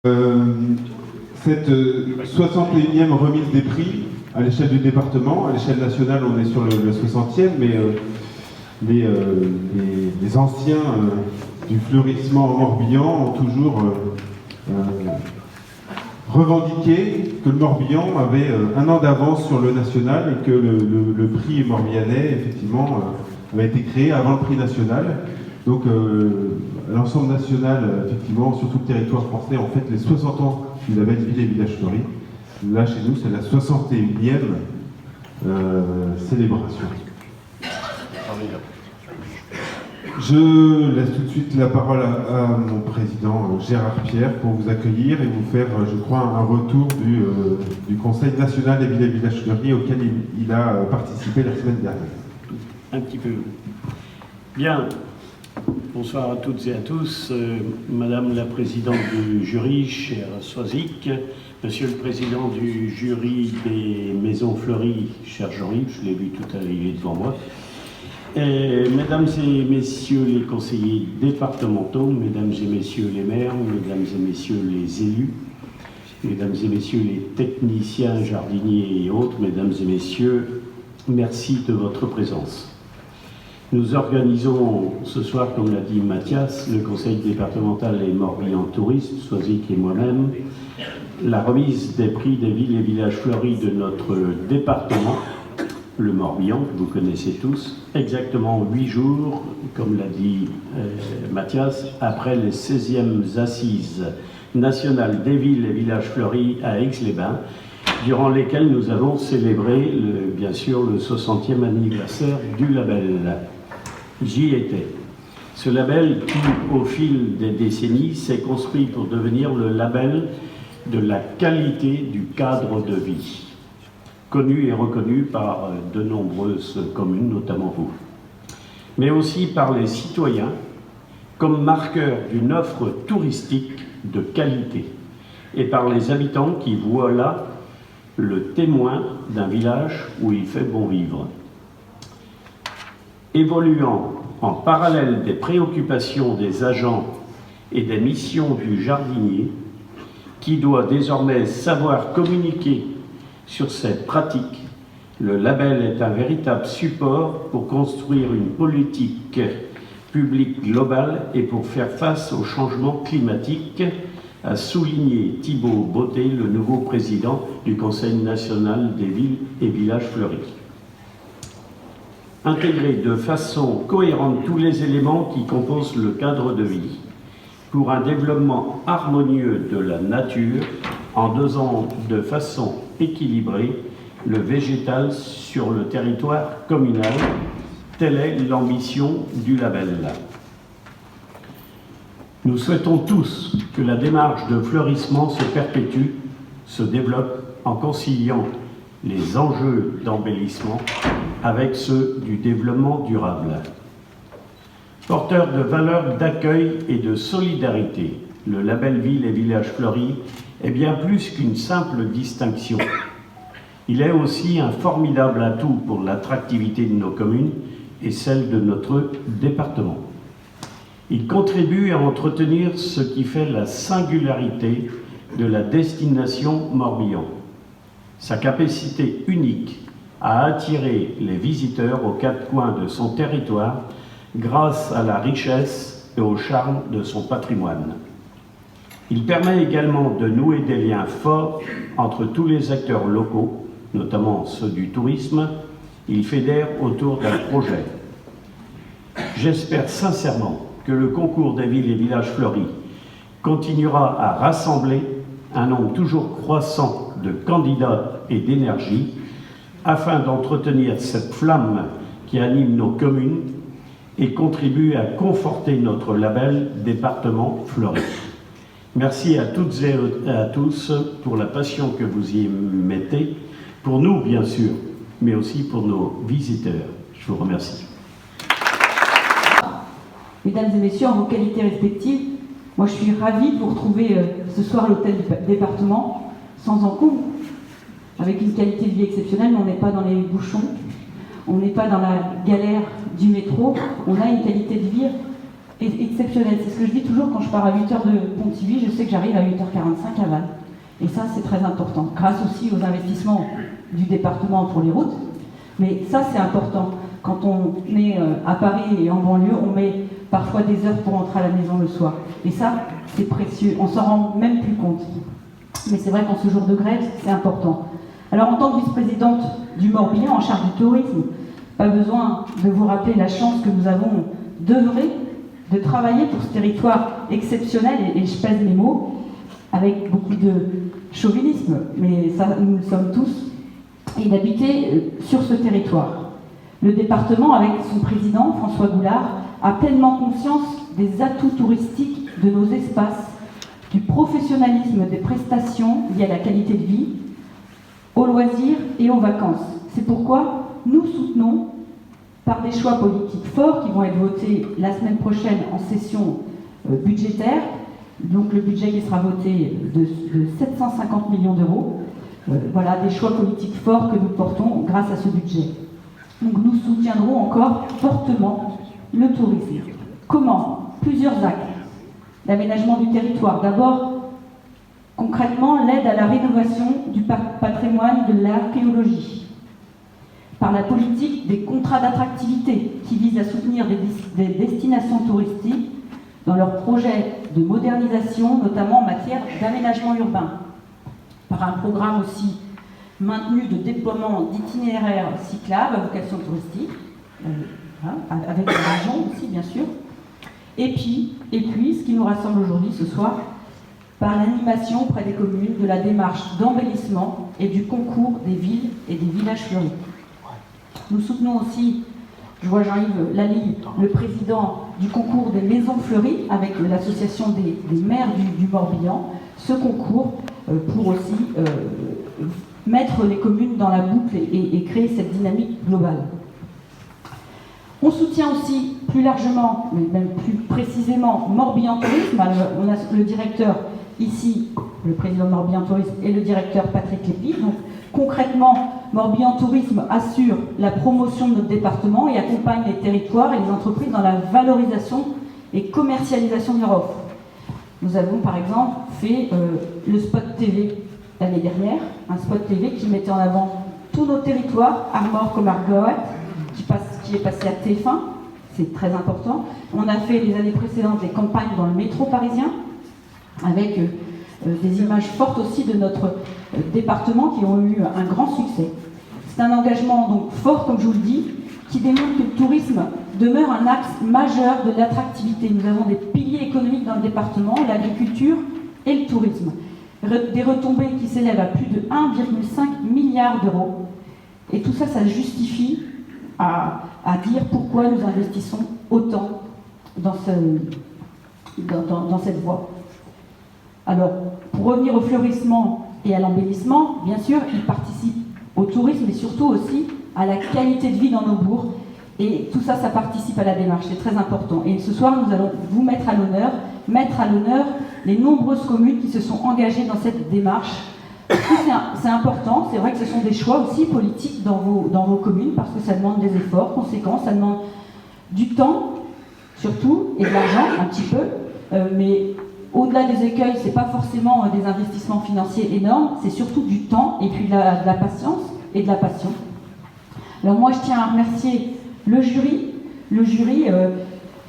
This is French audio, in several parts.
Cette 61e remise des prix à l'échelle du département. À l'échelle nationale, on est sur le 60e, mais les anciens du fleurissement en Morbihan ont toujours revendiqué que le Morbihan avait un an d'avance sur le national et que le prix morbihanais, effectivement, avait été créé avant le prix national. Donc, l'ensemble national, effectivement, sur tout le territoire français, en fait, les 60 ans du label Ville et Village Fleuri. Là, chez nous, c'est la 61e célébration. Je laisse tout de suite la parole à mon président Gérard Pierre pour vous accueillir et vous faire, je crois, un retour du Conseil national des villes et villages fleuris auquel il a participé la semaine dernière. Un petit peu. Bien. Bonsoir à toutes et à tous. Madame la présidente du jury, chère Soisic, monsieur le président du jury des maisons fleuries, cher Jean-Yves, je l'ai vu tout à l'heure, il est devant moi. Mesdames et messieurs les conseillers départementaux, mesdames et messieurs les maires, mesdames et messieurs les élus, mesdames et messieurs les techniciens, jardiniers et autres, mesdames et messieurs, merci de votre présence. Nous organisons ce soir, comme l'a dit Mathias, le conseil départemental et Morbihan Tourisme, Soisic et moi-même, la remise des prix des villes et villages fleuris de notre département, le Morbihan, que vous connaissez tous, exactement 8 jours, comme l'a dit Mathias, après les 16e assises nationales des villes et villages fleuris à Aix-les-Bains, durant lesquelles nous avons célébré, bien sûr, le 60e anniversaire du label. J'y étais. Ce label qui, au fil des décennies, s'est construit pour devenir le label de la qualité du cadre de vie, connu et reconnu par de nombreuses communes, notamment vous, mais aussi par les citoyens, comme marqueur d'une offre touristique de qualité, et par les habitants qui voient là le témoin d'un village où il fait bon vivre. Évoluant en parallèle des préoccupations des agents et des missions du jardinier, qui doit désormais savoir communiquer sur cette pratique, le label est un véritable support pour construire une politique publique globale et pour faire face au changement climatique, a souligné Thibaut Beauté, le nouveau président du Conseil national des villes et villages fleuris. Intégrer de façon cohérente tous les éléments qui composent le cadre de vie pour un développement harmonieux de la nature en dosant de façon équilibrée le végétal sur le territoire communal. Telle est l'ambition du label. Nous souhaitons tous que la démarche de fleurissement se perpétue, se développe en conciliant les enjeux d'embellissement avec ceux du développement durable. Porteur de valeurs d'accueil et de solidarité, le label Ville et Village Fleuris est bien plus qu'une simple distinction. Il est aussi un formidable atout pour l'attractivité de nos communes et celle de notre département. Il contribue à entretenir ce qui fait la singularité de la destination Morbihan, sa capacité unique à attirer les visiteurs aux quatre coins de son territoire grâce à la richesse et au charme de son patrimoine. Il permet également de nouer des liens forts entre tous les acteurs locaux, notamment ceux du tourisme. Il fédère autour d'un projet. J'espère sincèrement que le concours des villes et villages fleuris continuera à rassembler un nombre toujours croissant de candidats et d'énergie afin d'entretenir cette flamme qui anime nos communes et contribue à conforter notre label département fleuri. Merci à toutes et à tous pour la passion que vous y mettez, pour nous bien sûr, mais aussi pour nos visiteurs. Je vous remercie. Mesdames et messieurs, en vos qualités respectives, moi je suis ravie de vous retrouver ce soir à l'hôtel du département, sans encombre, avec une qualité de vie exceptionnelle, mais on n'est pas dans les bouchons, on n'est pas dans la galère du métro, on a une qualité de vie exceptionnel. C'est ce que je dis toujours quand je pars à 8h de Pontivy, je sais que j'arrive à 8h45 à Vannes. Et ça, c'est très important, grâce aussi aux investissements du département pour les routes. Mais ça, c'est important. Quand on est à Paris et en banlieue, on met parfois des heures pour entrer à la maison le soir. Et ça, c'est précieux. On s'en rend même plus compte. Mais c'est vrai qu'en ce jour de grève, c'est important. Alors, en tant que vice-présidente du Morbihan, en charge du tourisme, pas besoin de vous rappeler la chance que nous avons d'œuvrer, de travailler pour ce territoire exceptionnel, et je pèse mes mots, avec beaucoup de chauvinisme, mais ça, nous le sommes tous, et d'habiter sur ce territoire. Le département, avec son président, François Goulard, a pleinement conscience des atouts touristiques de nos espaces, du professionnalisme des prestations liées à la qualité de vie, aux loisirs et aux vacances. C'est pourquoi nous soutenons, par des choix politiques forts qui vont être votés la semaine prochaine en session budgétaire, donc le budget qui sera voté de 750 millions d'euros, voilà des choix politiques forts que nous portons grâce à ce budget. Donc nous soutiendrons encore fortement le tourisme. Comment? Plusieurs axes. L'aménagement du territoire. D'abord, concrètement, l'aide à la rénovation du patrimoine de l'archéologie. Par la politique des contrats d'attractivité qui visent à soutenir des destinations touristiques dans leurs projets de modernisation, notamment en matière d'aménagement urbain. Par un programme aussi maintenu de déploiement d'itinéraires cyclables à vocation touristique, avec la région aussi bien sûr. Et puis, ce qui nous rassemble aujourd'hui, ce soir, par l'animation auprès des communes de la démarche d'embellissement et du concours des villes et des villages fleuris. Nous soutenons aussi, je vois Jean-Yves Lalille, le président du concours des maisons fleuries avec l'association des maires du Morbihan, ce concours pour aussi mettre les communes dans la boucle et créer cette dynamique globale. On soutient aussi plus largement, mais même plus précisément, Morbihan Tourisme. Alors, on a le directeur ici, le président de Morbihan Tourisme, et le directeur Patrick Lépi. Donc, concrètement, Morbihan Tourisme assure la promotion de notre département et accompagne les territoires et les entreprises dans la valorisation et commercialisation de leur offre. Nous avons par exemple fait le spot TV l'année dernière, un spot TV qui mettait en avant tous nos territoires, Armor comme Argoat, qui est passé à TF1, c'est très important. On a fait les années précédentes des campagnes dans le métro parisien, avec des images fortes aussi de notre département qui ont eu un grand succès. C'est un engagement donc fort, comme je vous le dis, qui démontre que le tourisme demeure un axe majeur de l'attractivité. Nous avons des piliers économiques dans le département, l'agriculture et le tourisme. Des retombées qui s'élèvent à plus de 1,5 milliard d'euros. Et tout ça, ça justifie à dire pourquoi nous investissons autant dans cette voie. Alors, pour revenir au fleurissement et à l'embellissement, bien sûr, il participe au tourisme, mais surtout aussi à la qualité de vie dans nos bourgs. Et tout ça, ça participe à la démarche, c'est très important. Et ce soir, nous allons vous mettre à l'honneur les nombreuses communes qui se sont engagées dans cette démarche. C'est important, c'est vrai que ce sont des choix aussi politiques dans vos communes, parce que ça demande des efforts conséquents, ça demande du temps, surtout, et de l'argent, un petit peu, mais au-delà des écueils, c'est pas forcément des investissements financiers énormes, c'est surtout du temps, et puis de la patience et de la passion. Alors moi, je tiens à remercier le jury,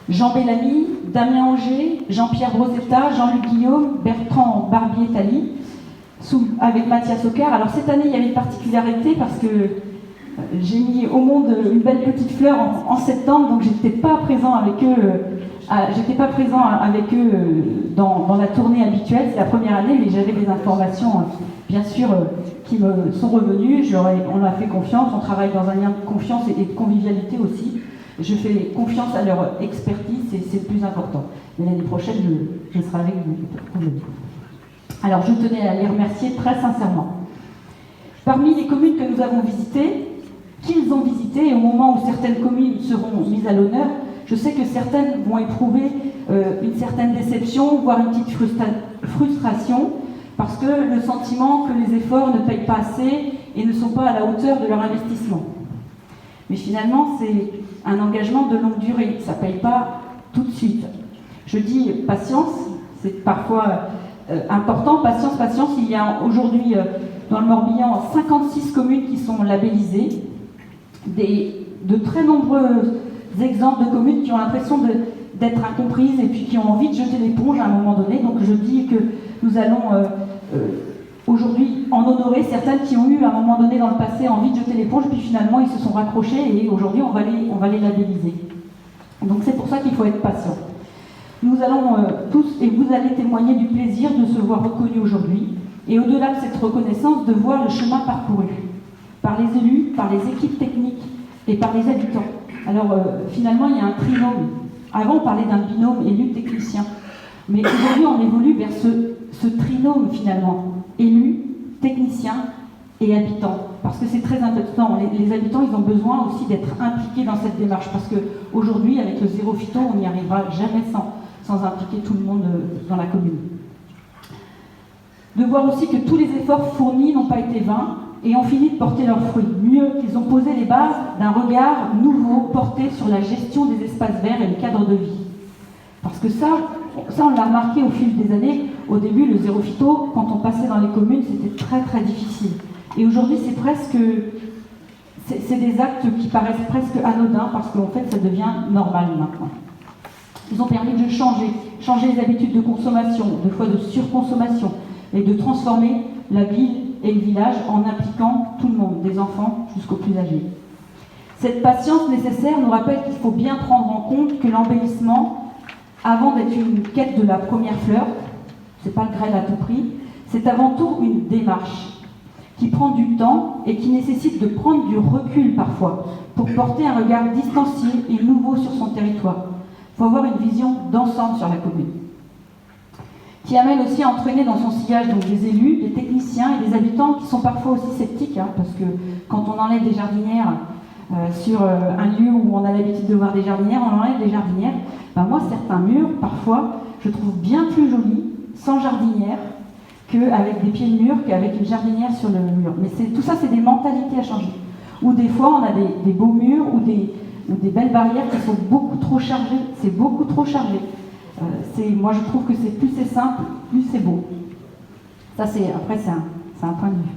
Jean Bellamy, Damien Auger, Jean-Pierre Rosetta, Jean-Luc Guillaume, Bertrand Barbier-Tally, avec Mathias Ocar. Alors cette année, il y avait une particularité parce que j'ai mis au monde une belle petite fleur en septembre, donc j'étais pas présent avec eux. Dans la tournée habituelle, c'est la première année, mais j'avais des informations, bien sûr, qui me sont revenues. On a fait confiance, on travaille dans un lien de confiance et de convivialité aussi. Je fais confiance à leur expertise, c'est le plus important. Mais l'année prochaine, je serai avec vous. Alors, je tenais à les remercier très sincèrement. Parmi les communes que nous avons visitées, qu'ils ont visitées, et au moment où certaines communes seront mises à l'honneur, je sais que certaines vont éprouver une certaine déception, voire une petite frustration, parce que le sentiment que les efforts ne payent pas assez et ne sont pas à la hauteur de leur investissement. Mais finalement, c'est un engagement de longue durée, ça ne paye pas tout de suite. Je dis patience, c'est parfois important, patience, patience. Il y a aujourd'hui dans le Morbihan 56 communes qui sont labellisées, de très nombreux exemples de communes qui ont l'impression d'être incomprises et puis qui ont envie de jeter l'éponge à un moment donné. Donc je dis que nous allons aujourd'hui en honorer certaines qui ont eu à un moment donné dans le passé envie de jeter l'éponge, puis finalement ils se sont raccrochés et aujourd'hui on va les labelliser. Donc c'est pour ça qu'il faut être patient. Nous allons tous, et vous allez témoigner du plaisir de se voir reconnus aujourd'hui, et au-delà de cette reconnaissance, de voir le chemin parcouru par les élus, par les équipes techniques et par les habitants. Alors finalement, il y a un trinôme. Avant, on parlait d'un binôme élu-technicien, mais aujourd'hui, on évolue vers ce trinôme finalement, élu, technicien et habitants, parce que c'est très important. Les habitants, ils ont besoin aussi d'être impliqués dans cette démarche, parce qu'aujourd'hui, avec le zéro phyto, on n'y arrivera jamais sans impliquer tout le monde dans la commune. De voir aussi que tous les efforts fournis n'ont pas été vains et ont fini de porter leurs fruits. Mieux, qu'ils ont posé les bases d'un regard nouveau porté sur la gestion des espaces verts et le cadre de vie. Parce que ça on l'a remarqué au fil des années. Au début, le zéro phyto, quand on passait dans les communes, c'était très très difficile. Et aujourd'hui, c'est des actes qui paraissent presque anodins parce qu'en fait, ça devient normal maintenant. Ils ont permis de changer les habitudes de consommation, des fois de surconsommation, et de transformer la ville et le village en impliquant tout le monde, des enfants jusqu'aux plus âgés. Cette patience nécessaire nous rappelle qu'il faut bien prendre en compte que l'embellissement, avant d'être une quête de la première fleur, c'est pas le grêle à tout prix, c'est avant tout une démarche qui prend du temps et qui nécessite de prendre du recul parfois pour porter un regard distancié et nouveau sur son territoire. Il faut avoir une vision d'ensemble sur la commune, qui amène aussi à entraîner dans son sillage donc, des élus, des techniciens et des habitants qui sont parfois aussi sceptiques, parce que quand on enlève des jardinières sur un lieu où on a l'habitude de voir des jardinières, on enlève des jardinières. Moi, certains murs, parfois, je trouve bien plus jolis sans jardinière qu'avec des pieds de mur, qu'avec une jardinière sur le mur. Mais tout ça, c'est des mentalités à changer. Ou des fois, on a des beaux murs ou des belles barrières qui sont beaucoup trop chargées. C'est beaucoup trop chargé. Moi, je trouve que plus c'est simple, plus c'est beau. Ça, après, c'est un point de vue.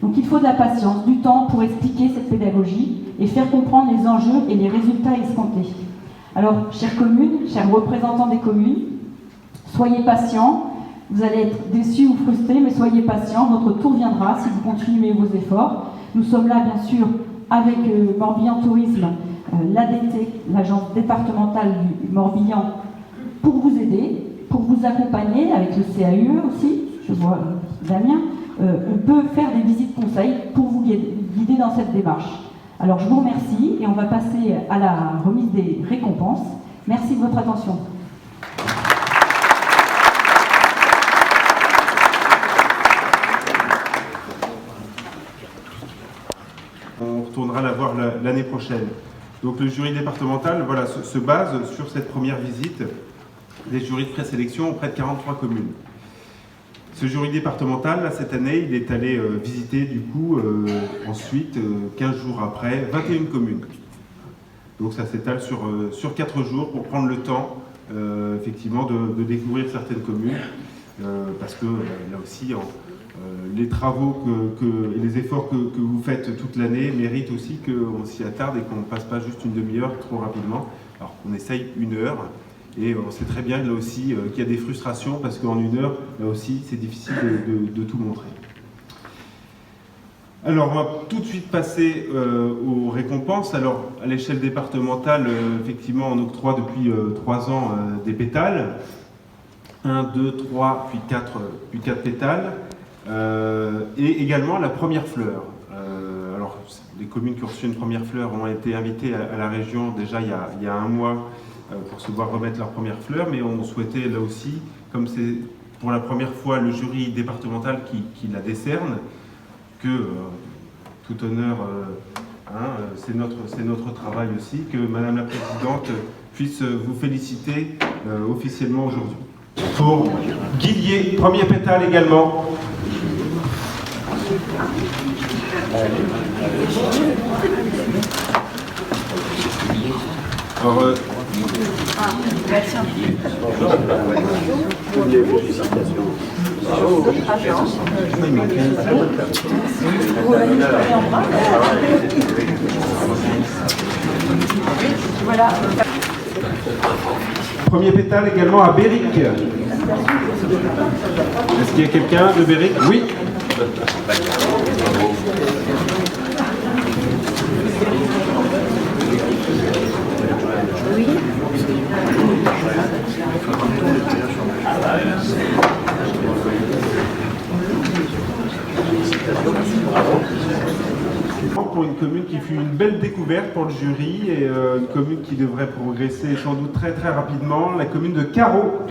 Donc, il faut de la patience, du temps pour expliquer cette pédagogie et faire comprendre les enjeux et les résultats escomptés. Alors, chères communes, chers représentants des communes, soyez patients. Vous allez être déçus ou frustrés, mais soyez patients. Votre tour viendra si vous continuez vos efforts. Nous sommes là, bien sûr, avec Morbihan Tourisme, l'ADT, l'agence départementale du Morbihan, pour vous aider, pour vous accompagner, avec le CAUE aussi, je vois Damien, on peut faire des visites conseils pour vous guider dans cette démarche. Alors je vous remercie et on va passer à la remise des récompenses. Merci de votre attention. On retournera la voir l'année prochaine. Donc le jury départemental se base sur cette première visite des jurys de présélection auprès de 43 communes. Ce jury départemental, cette année, il est allé visiter du coup ensuite, 15 jours après, 21 communes. Donc ça s'étale sur 4 jours pour prendre le temps effectivement de découvrir certaines communes parce que là aussi les travaux et les efforts que vous faites toute l'année méritent aussi qu'on s'y attarde et qu'on ne passe pas juste une demi-heure trop rapidement. Alors on essaye 1 heure. Et on sait très bien là aussi qu'il y a des frustrations parce qu'en 1 heure, là aussi, c'est difficile de tout montrer. Alors, on va tout de suite passer aux récompenses. Alors, à l'échelle départementale, effectivement, on octroie depuis 3 ans des pétales. 1, 2, 3, puis 4 pétales. Et également la première fleur. Alors, les communes qui ont reçu une première fleur ont été invitées à la région déjà il y a 1 mois pour se voir remettre leur première fleur, mais on souhaitait là aussi, comme c'est pour la première fois le jury départemental qui la décerne, que tout honneur, c'est notre travail aussi, que Madame la Présidente puisse vous féliciter officiellement aujourd'hui. Pour Guillier, premier pétale également. Alors, Voilà. Premier pétale également à Béric. Est-ce qu'il y a quelqu'un de Béric? Oui. Pour une commune qui fut une belle découverte pour le jury et une commune qui devrait progresser sans doute très très rapidement, la commune de Carreau.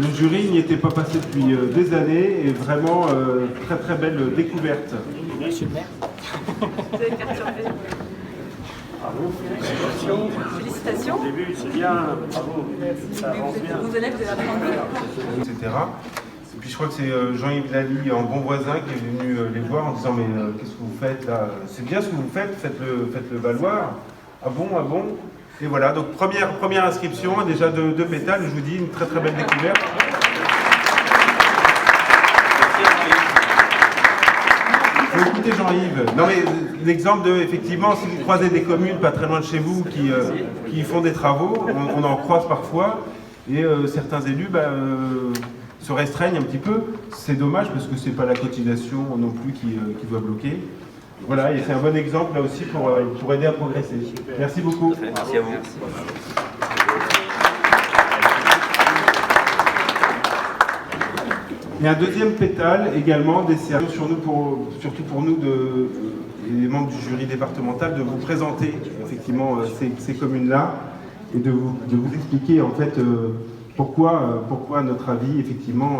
Le jury n'y était pas passé depuis des années et vraiment très très belle découverte. Monsieur le maire. Vous avez perturbé. Bravo. Félicitations. Au début, c'est bien. Bravo. Ça avance bien. Vos élèves de la première. Etc. Et puis je crois que c'est Jean-Yves Lally, un bon voisin, qui est venu les voir en disant mais qu'est-ce que vous faites là? C'est bien ce que vous faites, faites-le valoir. Ah bon, ah bon? Et voilà, donc première inscription, déjà deux pétales, je vous dis, une très très belle découverte. Faut écouter Jean-Yves. Non mais l'exemple de, effectivement, si vous croisez des communes pas très loin de chez vous qui font des travaux, on en croise parfois, et certains élus se restreignent un petit peu. C'est dommage parce que c'est pas la cotisation non plus qui doit bloquer. Voilà, et c'est un bon exemple là aussi pour aider à progresser. Merci beaucoup. Merci à vous. Il y a un deuxième pétale également décerné sur nous surtout pour nous, les membres du jury départemental, de vous présenter effectivement ces communes-là et de vous expliquer en fait pourquoi à notre avis effectivement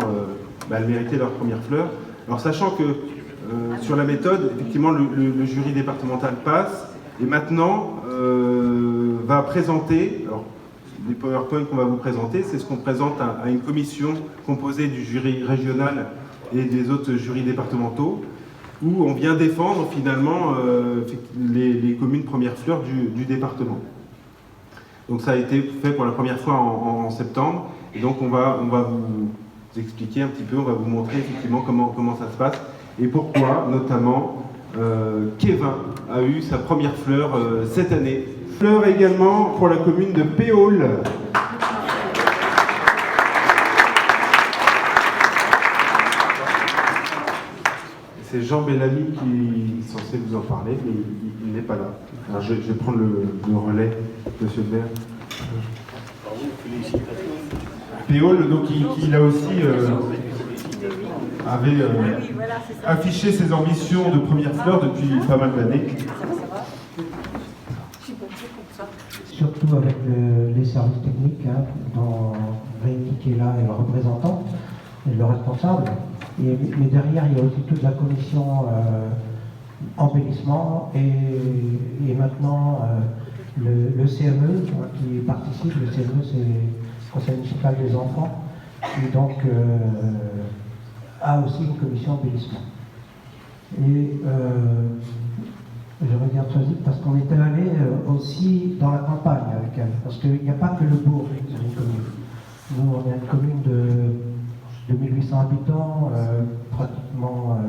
elles méritaient leur première fleur. Alors sachant que sur la méthode, effectivement le jury départemental passe et maintenant va présenter, alors, les PowerPoint qu'on va vous présenter, c'est ce qu'on présente à une commission composée du jury régional et des autres jurys départementaux, où on vient défendre finalement les communes première fleur du département. Donc ça a été fait pour la première fois en septembre, et donc on va vous expliquer un petit peu, on va vous montrer effectivement comment ça se passe, et pourquoi notamment Kevin a eu sa première fleur cette année. Fleur également pour la commune de Péole. C'est Jean Bellamy qui est censé vous en parler, mais il n'est pas là. Alors je vais prendre le relais, monsieur le maire. Bravo, félicitations. Péole, donc qui là aussi avait affiché ses ambitions de première fleur depuis pas mal d'années. Surtout avec les services techniques, dont Rémi qui est là et le représentant, et le responsable. Mais derrière, il y a aussi toute la commission embellissement et maintenant le CME qui participe. Le CME, c'est le Conseil municipal des enfants, qui donc a aussi une commission embellissement. Et je regarde Soisic parce qu'on était allé aussi dans la campagne avec elle, parce qu'il n'y a pas que le bourg sur une commune. Nous, on est une commune de 2800 habitants, pratiquement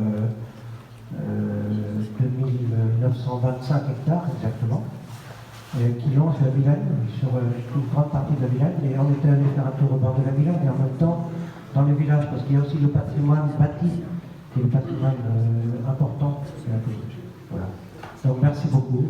2925 hectares exactement, qui longe la Vilaine, sur une grande partie de la Vilaine, et on était allé faire un tour au bord de la Vilaine et en même temps dans les villages, parce qu'il y a aussi le patrimoine bâti, qui est le patrimoine important de la commune. Voilà. Donc merci beaucoup.